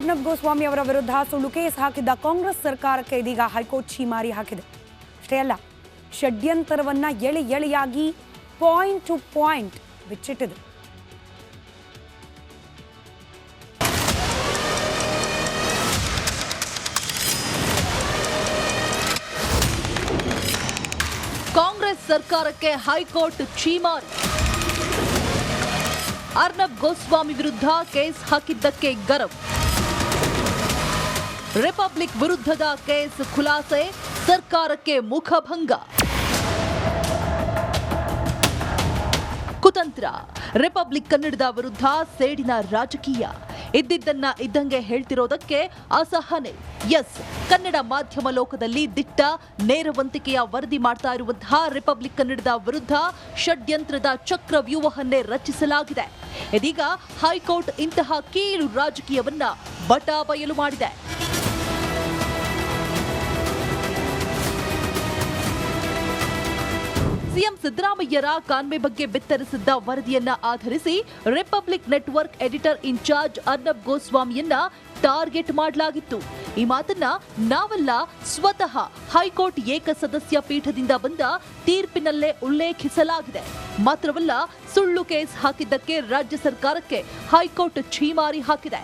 ಅರ್ನಬ್ ಗೋಸ್ವಾಮಿ ಅವರ ವಿರುದ್ಧ ಸುಳ್ಳು ಕೇಸ್ ಹಾಕಿದ್ದ ಕಾಂಗ್ರೆಸ್ ಸರ್ಕಾರಕ್ಕೆ ಇದೀಗ ಹೈಕೋರ್ಟ್ ಛೀಮಾರಿ ಹಾಕಿದೆ. ಅಷ್ಟೇ ಅಲ್ಲ, ಷಡ್ಯಂತರವನ್ನ ಎಳೆ ಎಳೆಯಾಗಿ ಪಾಯಿಂಟ್ ಟು ಪಾಯಿಂಟ್ ಬಿಚ್ಚಿಟ್ಟಿದೆ. ಕಾಂಗ್ರೆಸ್ ಸರ್ಕಾರಕ್ಕೆ ಹೈಕೋರ್ಟ್ ಛೀಮಾರಿ. ಅರ್ನಬ್ ಗೋಸ್ವಾಮಿ ವಿರುದ್ಧ ಕೇಸ್ ಹಾಕಿದ್ದಕ್ಕೆ ಗರಂ. ರಿಪಬ್ಲಿಕ್ ವಿರುದ್ಧದ ಕೇಸ್ ಖುಲಾಸೆ, ಸರ್ಕಾರಕ್ಕೆ ಮುಖಭಂಗ. ಕುತಂತ್ರ. ರಿಪಬ್ಲಿಕ್ ಕನ್ನಡದ ವಿರುದ್ಧ ಸೇಡಿನ ರಾಜಕೀಯ. ಇದ್ದಿದ್ದನ್ನ ಇದ್ದಂಗೆ ಹೇಳ್ತಿರೋದಕ್ಕೆ ಅಸಹನೆ. ಎಸ್, ಕನ್ನಡ ಮಾಧ್ಯಮ ಲೋಕದಲ್ಲಿ ದಿಟ್ಟ ನೇರವಂತಿಕೆಯ ವರದಿ ಮಾಡ್ತಾ ಇರುವಂತಹ ರಿಪಬ್ಲಿಕ್ ಕನ್ನಡದ ವಿರುದ್ಧ ಷಡ್ಯಂತ್ರದ ಚಕ್ರವ್ಯೂಹವನ್ನೇ ರಚಿಸಲಾಗಿದೆ. ಇದೀಗ ಹೈಕೋರ್ಟ್ ಇಂತಹ ಕೀಳು ರಾಜಕೀಯವನ್ನ ಬಟಾಬಯಲು ಮಾಡಿದೆ. ಸಿಎಂ ಸಿದ್ದರಾಮಯ್ಯರ ಕಾನ್ವೆ ಬಗ್ಗೆ ಬಿತ್ತರಿಸಿದ್ದ ವರದಿಯನ್ನ ಆಧರಿಸಿ Republic network editor in charge Arnab ಗೋಸ್ವಾಮಿಯನ್ನ ಟಾರ್ಗೆಟ್ ಮಾಡಲಾಗಿತ್ತು. ಈ ಮಾತನ್ನ ನಾವಲ್ಲ, ಸ್ವತಃ ಹೈಕೋರ್ಟ್ ಏಕಸದಸ್ಯ ಪೀಠದಿಂದ ಬಂದ ತೀರ್ಪಿನಲ್ಲೇ ಉಲ್ಲೇಖಿಸಲಾಗಿದೆ. ಮಾತ್ರವಲ್ಲ, ಸುಳ್ಳು ಕೇಸ್ ಹಾಕಿದ್ದಕ್ಕೆ ರಾಜ್ಯ ಸರ್ಕಾರಕ್ಕೆ ಹೈಕೋರ್ಟ್ ಛೀಮಾರಿ ಹಾಕಿದೆ.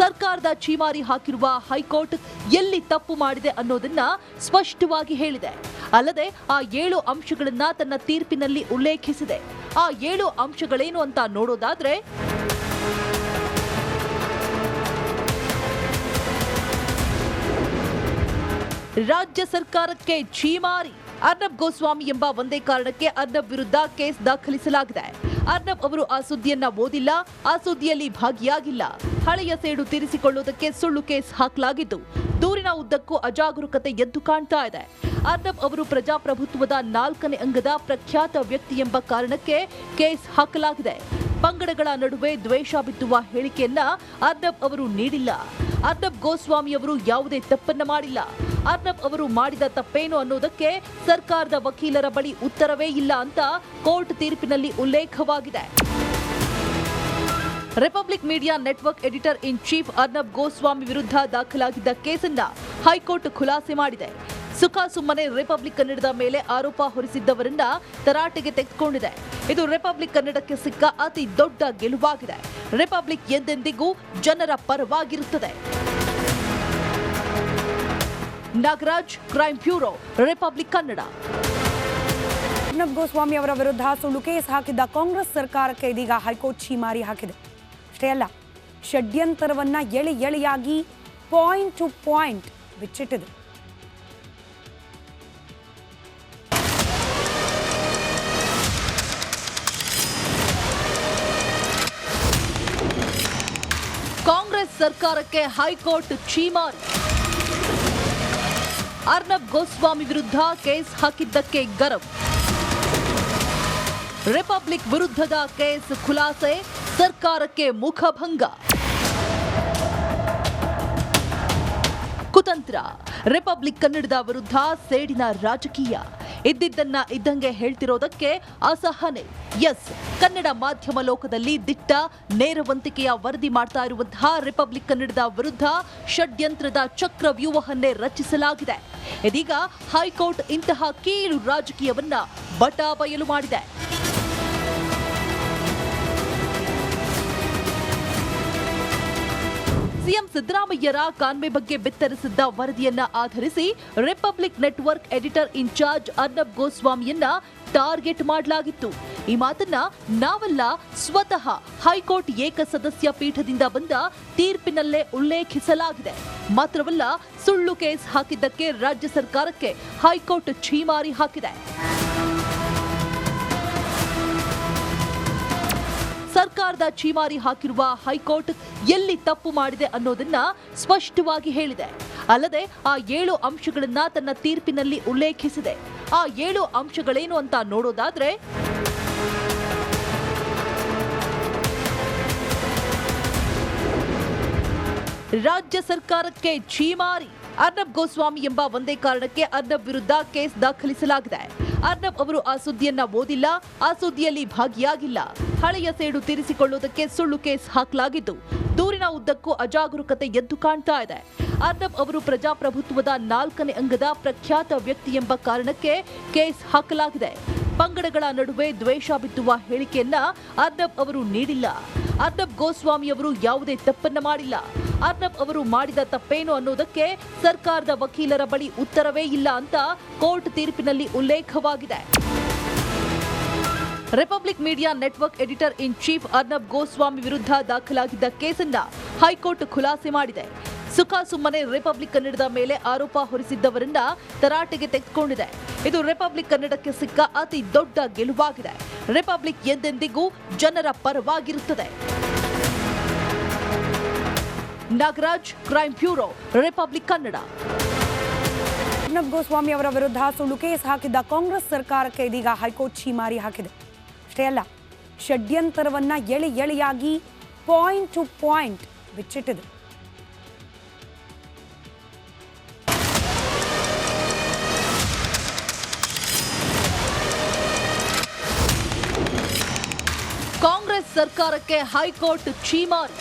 ಸರ್ಕಾರದ ಛೀಮಾರಿ ಹಾಕಿರುವ ಹೈಕೋರ್ಟ್ ಎಲ್ಲಿ ತಪ್ಪು ಮಾಡಿದೆ ಅನ್ನೋದನ್ನ ಸ್ಪಷ್ಟವಾಗಿ ಹೇಳಿದೆ. ಅಲ್ಲದೆ ಆ 7 ಅಂಶಗಳನ್ನ ತನ್ನ ತೀರ್ಪಿನಲ್ಲಿ ಉಲ್ಲೇಖಿಸಿದೆ. ಆ 7 ಅಂಶಗಳೇನು ಅಂತ ನೋಡೋದಾದ್ರೆ, ರಾಜ್ಯ ಸರ್ಕಾರಕ್ಕೆ ಛೀಮಾರಿ. ಅರ್ನಬ್ ಗೋಸ್ವಾಮಿ ಎಂಬ ಒಂದೇ ಕಾರಣಕ್ಕೆ ಅರ್ನಬ್ ವಿರುದ್ಧ ಕೇಸ್ ದಾಖಲಿಸಲಾಗಿದೆ. ಅರ್ನಬ್ ಅವರು ಆ ಸುದ್ದಿಯನ್ನ ಓದಿಲ್ಲ, ಆ ಸುದ್ದಿಯಲ್ಲಿ ಭಾಗಿಯಾಗಿಲ್ಲ. ಹಳೆಯ ಸೇಡು ತೀರಿಸಿಕೊಳ್ಳುವುದಕ್ಕೆ ಸುಳ್ಳು ಕೇಸ್ ಹಾಕಲಾಗಿದ್ದು, ದೂರಿನ ಉದ್ದಕ್ಕೂ ಅಜಾಗರೂಕತೆ ಎದ್ದು ಕಾಣ್ತಾ ಇದೆ. ಅರ್ನಬ್ ಅವರು ಪ್ರಜಾಪ್ರಭುತ್ವದ 4ನೇ ಅಂಗದ ಪ್ರಖ್ಯಾತ ವ್ಯಕ್ತಿ ಎಂಬ ಕಾರಣಕ್ಕೆ ಕೇಸ್ ಹಾಕಲಾಗಿದೆ. ಪಂಗಡಗಳ ನಡುವೆ ದ್ವೇಷ ಬಿತ್ತುವ ಹೇಳಿಕೆಯನ್ನ ಅರ್ನಬ್ ಅವರು ನೀಡಿಲ್ಲ. ಅರ್ನಬ್ ಗೋಸ್ವಾಮಿ ಅವರು ಯಾವುದೇ ತಪ್ಪನ್ನ ಮಾಡಿಲ್ಲ. ಅರ್ನಬ್ ಅವರು ಮಾಡಿದ ತಪ್ಪೇನು ಅನ್ನೋದಕ್ಕೆ ಸರ್ಕಾರದ ವಕೀಲರ ಬಳಿ ಉತ್ತರವೇ ಇಲ್ಲ ಅಂತ ಕೋರ್ಟ್ ತೀರ್ಪಿನಲ್ಲಿ ಉಲ್ಲೇಖವಾಗಿದೆ. Republic media network editor in chief Arnab Goswami ವಿರುದ್ಧ ದಾಖಲಾಗಿದ್ದ ಕೇಸನ್ನ ಹೈಕೋರ್ಟ್ ಖುಲಾಸೆ ಮಾಡಿದೆ. ಸುಮ್ಮನೆ ರಿಪಬ್ಲಿಕ್ ಕನ್ನಡದ ಮೇಲೆ ಆರೋಪ ಹೊರಿಸಿದ್ದವರನ್ನ ತರಾಟೆಗೆ ತೆಗೆದುಕೊಂಡಿದೆ. ಇದು ರಿಪಬ್ಲಿಕ್ ಕನ್ನಡಕ್ಕೆ ಸಿಕ್ಕ ಅತಿ ದೊಡ್ಡ ಗೆಲುವಾಗಿದೆ. ರಿಪಬ್ಲಿಕ್ ಎಂದೆಂದಿಗೂ ಜನರ ಪರವಾಗಿರುತ್ತದೆ. Nagaraj, crime bureau, Republic Kannada. Arnab Goswami ಅವರ ವಿರುದ್ಧ ಸುಳ್ಳು ಕೇಸ್ ಹಾಕಿದ್ದ ಕಾಂಗ್ರೆಸ್ ಸರ್ಕಾರಕ್ಕೆ ಇದೀಗ ಹೈಕೋರ್ಟ್ ಛೀಮಾರಿ ಹಾಕಿದೆ. ಅಷ್ಟೇ ಅಲ್ಲ, ಷಡ್ಯಂತರವನ್ನ ಎಳೆ ಎಳೆಯಾಗಿ ಪಾಯಿಂಟ್ ಟು ಪಾಯಿಂಟ್ ಬಿಚ್ಚಿಟ್ಟಿದೆ. ಕಾಂಗ್ರೆಸ್ ಸರ್ಕಾರಕ್ಕೆ ಹೈಕೋರ್ಟ್ ಛೀಮಾರಿ. ಅರ್ನಬ್ ಗೋಸ್ವಾಮಿ ವಿರುದ್ಧ ಕೇಸ್ ಹಾಕಿದ್ದಕ್ಕೆ ಗರಂ. ರಿಪಬ್ಲಿಕ್ ವಿರುದ್ಧದ ಕೇಸ್ ಖುಲಾಸೆ, ಸರ್ಕಾರಕ್ಕೆ ಮುಖಭಂಗ. ಕುತಂತ್ರ. ರಿಪಬ್ಲಿಕ್ ಕನ್ನಡದ ವಿರುದ್ಧ ಸೇಡಿನ ರಾಜಕೀಯ. ಇದ್ದಿದ್ದನ್ನ ಇದ್ದಂಗೆ ಹೇಳ್ತಿರೋದಕ್ಕೆ ಅಸಹನೆ. ಎಸ್, ಕನ್ನಡ ಮಾಧ್ಯಮ ಲೋಕದಲ್ಲಿ ದಿಟ್ಟ ನೇರವಂತಿಕೆಯ ವರದಿ ಮಾಡ್ತಾ ಇರುವಂತಹ ರಿಪಬ್ಲಿಕ್ ಕನ್ನಡದ ವಿರುದ್ಧ ಷಡ್ಯಂತ್ರದ ಚಕ್ರವ್ಯೂಹವನ್ನೇ ರಚಿಸಲಾಗಿದೆ. ಇದೀಗ ಹೈಕೋರ್ಟ್ ಇಂತಹ ಕೀಳು ರಾಜಕೀಯವನ್ನ ಬಟಾಬಯಲು ಮಾಡಿದೆ. ಸಿಎಂ ಸಿದ್ದರಾಮಯ್ಯರ ಕಾನ್ವೆ ಬಗ್ಗೆ ಬಿತ್ತರಿಸಿದ್ದ ವರದಿಯನ್ನ ಆಧರಿಸಿ Republic network editor in charge Arnab ಗೋಸ್ವಾಮಿಯನ್ನ ಟಾರ್ಗೆಟ್ ಮಾಡಲಾಗಿತ್ತು. ಈ ಮಾತನ್ನ ನಾವಲ್ಲ, ಸ್ವತಃ ಹೈಕೋರ್ಟ್ ಏಕಸದಸ್ಯ ಪೀಠದಿಂದ ಬಂದ ತೀರ್ಪಿನಲ್ಲೇ ಉಲ್ಲೇಖಿಸಲಾಗಿದೆ. ಮಾತ್ರವಲ್ಲ, ಸುಳ್ಳು ಕೇಸ್ ಹಾಕಿದ್ದಕ್ಕೆ ರಾಜ್ಯ ಸರ್ಕಾರಕ್ಕೆ ಹೈಕೋರ್ಟ್ ಛೀಮಾರಿ ಹಾಕಿದೆ. ಸರ್ಕಾರದ ಛೀಮಾರಿ ಹಾಕಿರುವ ಹೈಕೋರ್ಟ್ ಎಲ್ಲಿ ತಪ್ಪು ಮಾಡಿದೆ ಅನ್ನೋದನ್ನ ಸ್ಪಷ್ಟವಾಗಿ ಹೇಳಿದೆ. ಅಲ್ಲದೆ ಆ 7 ಅಂಶಗಳನ್ನ ತನ್ನ ತೀರ್ಪಿನಲ್ಲಿ ಉಲ್ಲೇಖಿಸಿದೆ. ಆ 7 ಅಂಶಗಳೇನು ಅಂತ ನೋಡೋದಾದ್ರೆ, ರಾಜ್ಯ ಸರ್ಕಾರಕ್ಕೆ ಛೀಮಾರಿ. ಅರ್ನಬ್ ಗೋಸ್ವಾಮಿ ಎಂಬ ಒಂದೇ ಕಾರಣಕ್ಕೆ ಅರ್ನಬ್ ವಿರುದ್ಧ ಕೇಸ್ ದಾಖಲಿಸಲಾಗಿದೆ. ಅರ್ನಬ್ ಅವರು ಆ ಸುದ್ದಿಯನ್ನ ಓದಿಲ್ಲ, ಆ ಸುದ್ದಿಯಲ್ಲಿ ಭಾಗಿಯಾಗಿಲ್ಲ. ಹಳೆಯ ಸೇಡು ತೀರಿಸಿಕೊಳ್ಳುವುದಕ್ಕೆ ಸುಳ್ಳು ಕೇಸ್ ಹಾಕಲಾಗಿದ್ದು, ದೂರಿನ ಉದ್ದಕ್ಕೂ ಅಜಾಗರೂಕತೆ ಎದ್ದು ಕಾಣ್ತಾ ಇದೆ. ಅರ್ನಬ್ ಅವರು ಪ್ರಜಾಪ್ರಭುತ್ವದ 4ನೇ ಅಂಗದ ಪ್ರಖ್ಯಾತ ವ್ಯಕ್ತಿ ಎಂಬ ಕಾರಣಕ್ಕೆ ಕೇಸ್ ಹಾಕಲಾಗಿದೆ. ಪಂಗಡಗಳ ನಡುವೆ ದ್ವೇಷ ಬಿತ್ತುವ ಹೇಳಿಕೆಯನ್ನ ಅರ್ನಬ್ ಅವರು ನೀಡಿಲ್ಲ. ಅರ್ನಬ್ ಗೋಸ್ವಾಮಿ ಅವರು ಯಾವುದೇ ತಪ್ಪನ್ನ ಮಾಡಿಲ್ಲ. ಅರ್ನಬ್ ಅವರು ಮಾಡಿದ ತಪ್ಪೇನು ಅನ್ನೋದಕ್ಕೆ ಸರ್ಕಾರದ ವಕೀಲರ ಬಳಿ ಉತ್ತರವೇ ಇಲ್ಲ ಅಂತ ಕೋರ್ಟ್ ತೀರ್ಪಿನಲ್ಲಿ ಉಲ್ಲೇಖವಾಗಿದೆ. Republic media network editor in chief Arnab Goswami ವಿರುದ್ಧ ದಾಖಲಾಗಿದ್ದ ಕೇಸನ್ನ ಹೈಕೋರ್ಟ್ ಖುಲಾಸೆ ಮಾಡಿದೆ. ಸುಮ್ಮನೆ ರಿಪಬ್ಲಿಕ್ ಕನ್ನಡದ ಮೇಲೆ ಆರೋಪ ಹೊರಿಸಿದ್ದವರನ್ನ ತರಾಟೆಗೆ ತೆಗೆದುಕೊಂಡಿದೆ. ಇದು ರಿಪಬ್ಲಿಕ್ ಕನ್ನಡಕ್ಕೆ ಸಿಕ್ಕ ಅತಿ ದೊಡ್ಡ ಗೆಲುವಾಗಿದೆ. ರಿಪಬ್ಲಿಕ್ ಎಂದೆಂದಿಗೂ ಜನರ ಪರವಾಗಿರುತ್ತದೆ. Nagaraj, crime bureau, Republic Kannada. Arnab Goswami ಅವರ ವಿರುದ್ಧ ಸುಳ್ಳು ಕೇಸ್ ಹಾಕಿದ್ದ ಕಾಂಗ್ರೆಸ್ ಸರ್ಕಾರಕ್ಕೆ ಇದೀಗ ಹೈಕೋರ್ಟ್ ಛೀಮಾರಿ ಹಾಕಿದೆ. ಅಷ್ಟೇ ಅಲ್ಲ, ಷಡ್ಯಂತರವನ್ನ ಎಳೆಯಾಗಿ ಪಾಯಿಂಟ್ ಟು ಪಾಯಿಂಟ್ ಬಿಚ್ಚಿಟ್ಟಿದೆ. ಕಾಂಗ್ರೆಸ್ ಸರ್ಕಾರಕ್ಕೆ ಹೈಕೋರ್ಟ್ ಛೀಮಾರಿ.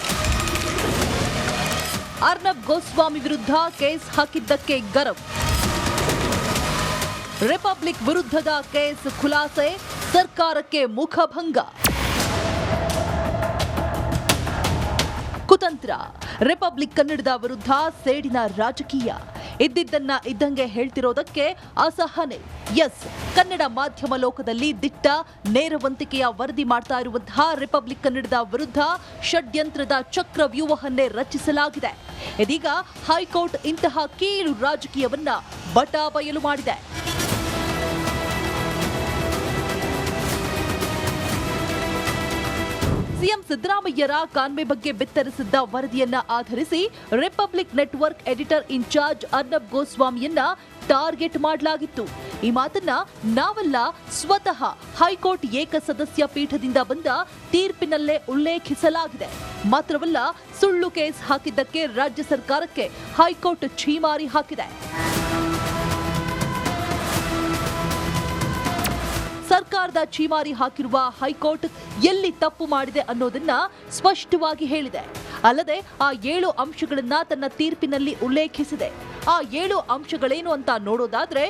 ಅರ್ನಬ್ ಗೋಸ್ವಾಮಿ ವಿರುದ್ಧ ಕೇಸ್ ಹಾಕಿದ್ದಕ್ಕೆ ಗರಂ. ರಿಪಬ್ಲಿಕ್ ವಿರುದ್ಧದ ಕೇಸ್ ಖುಲಾಸೆ, ಸರ್ಕಾರಕ್ಕೆ ಮುಖಭಂಗ. ಕುತಂತ್ರ. ರಿಪಬ್ಲಿಕ್ ಕನ್ನಡದ ವಿರುದ್ಧ ಸೇಡಿನ ರಾಜಕೀಯ. ಇದ್ದಿದ್ದನ್ನ ಇದ್ದಂಗೆ ಹೇಳ್ತಿರೋದಕ್ಕೆ ಅಸಹನೆ. ಎಸ್, ಕನ್ನಡ ಮಾಧ್ಯಮ ಲೋಕದಲ್ಲಿ ದಿಟ್ಟ ನೇರವಂತಿಕೆಯ ವರದಿ ಮಾಡ್ತಾ ಇರುವಂತಹ ರಿಪಬ್ಲಿಕ್ ಕನ್ನಡದ ವಿರುದ್ಧ ಷಡ್ಯಂತ್ರದ ಚಕ್ರವ್ಯೂಹವನ್ನೇ ರಚಿಸಲಾಗಿದೆ. ಇದೀಗ ಹೈಕೋರ್ಟ್ ಇಂತಹ ಕೀಳು ರಾಜಕೀಯವನ್ನ ಬಟಾಬಯಲು ಮಾಡಿದೆ. ಸಿಎಂ ಸಿದ್ದರಾಮಯ್ಯರ ಕಾನ್ವೆ ಬಗ್ಗೆ ಬಿತ್ತರಿಸಿದ್ದ ವರದಿಯನ್ನ ಆಧರಿಸಿ Republic network editor in charge Arnab ಗೋಸ್ವಾಮಿಯನ್ನ ಟಾರ್ಗೆಟ್ ಮಾಡಲಾಗಿತ್ತು. ಈ ಮಾತನ್ನ ನಾವಲ್ಲ, ಸ್ವತಃ ಹೈಕೋರ್ಟ್ ಏಕಸದಸ್ಯ ಪೀಠದಿಂದ ಬಂದ ತೀರ್ಪಿನಲ್ಲೇ ಉಲ್ಲೇಖಿಸಲಾಗಿದೆ. ಮಾತ್ರವಲ್ಲ, ಸುಳ್ಳು ಕೇಸ್ ಹಾಕಿದ್ದಕ್ಕೆ ರಾಜ್ಯ ಸರ್ಕಾರಕ್ಕೆ ಹೈಕೋರ್ಟ್ ಛೀಮಾರಿ ಹಾಕಿದೆ. ಸರ್ಕಾರದ ಛೀಮಾರಿ ಹಾಕಿರುವ ಹೈಕೋರ್ಟ್ ಎಲ್ಲಿ ತಪ್ಪು ಮಾಡಿದೆ ಅನ್ನೋದನ್ನ ಸ್ಪಷ್ಟವಾಗಿ ಹೇಳಿದೆ. ಅಲ್ಲದೆ ಆ 7 ಅಂಶಗಳನ್ನ ತನ್ನ ತೀರ್ಪಿನಲ್ಲಿ ಉಲ್ಲೇಖಿಸಿದೆ. ಆ 7 ಅಂಶಗಳೇನು ಅಂತ ನೋಡೋದಾದ್ರೆ,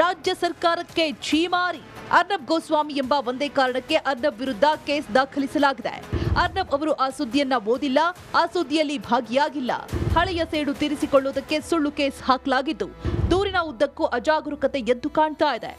ರಾಜ್ಯ ಸರ್ಕಾರಕ್ಕೆ ಛೀಮಾರಿ. ಅರ್ನಬ್ ಗೋಸ್ವಾಮಿ ಎಂಬ ಒಂದೇ ಕಾರಣಕ್ಕೆ ಅರ್ನಬ್ ವಿರುದ್ಧ ಕೇಸ್ ದಾಖಲಿಸಲಾಗಿದೆ. ಅರ್ನಬ್ ಅವರು ಆ ಸುದ್ದಿಯನ್ನ ಓದಿಲ್ಲ, ಆ ಸುದ್ದಿಯಲ್ಲಿ ಭಾಗಿಯಾಗಿಲ್ಲ. ಹಳೆಯ ಸೇಡು ತೀರಿಸಿಕೊಳ್ಳುವುದಕ್ಕೆ ಸುಳ್ಳು ಕೇಸ್ ಹಾಕಲಾಗಿದ್ದು, ದೂರಿನ ಉದ್ದಕ್ಕೂ ಅಜಾಗರೂಕತೆ ಎದ್ದು ಕಾಣ್ತಾ ಇದೆ.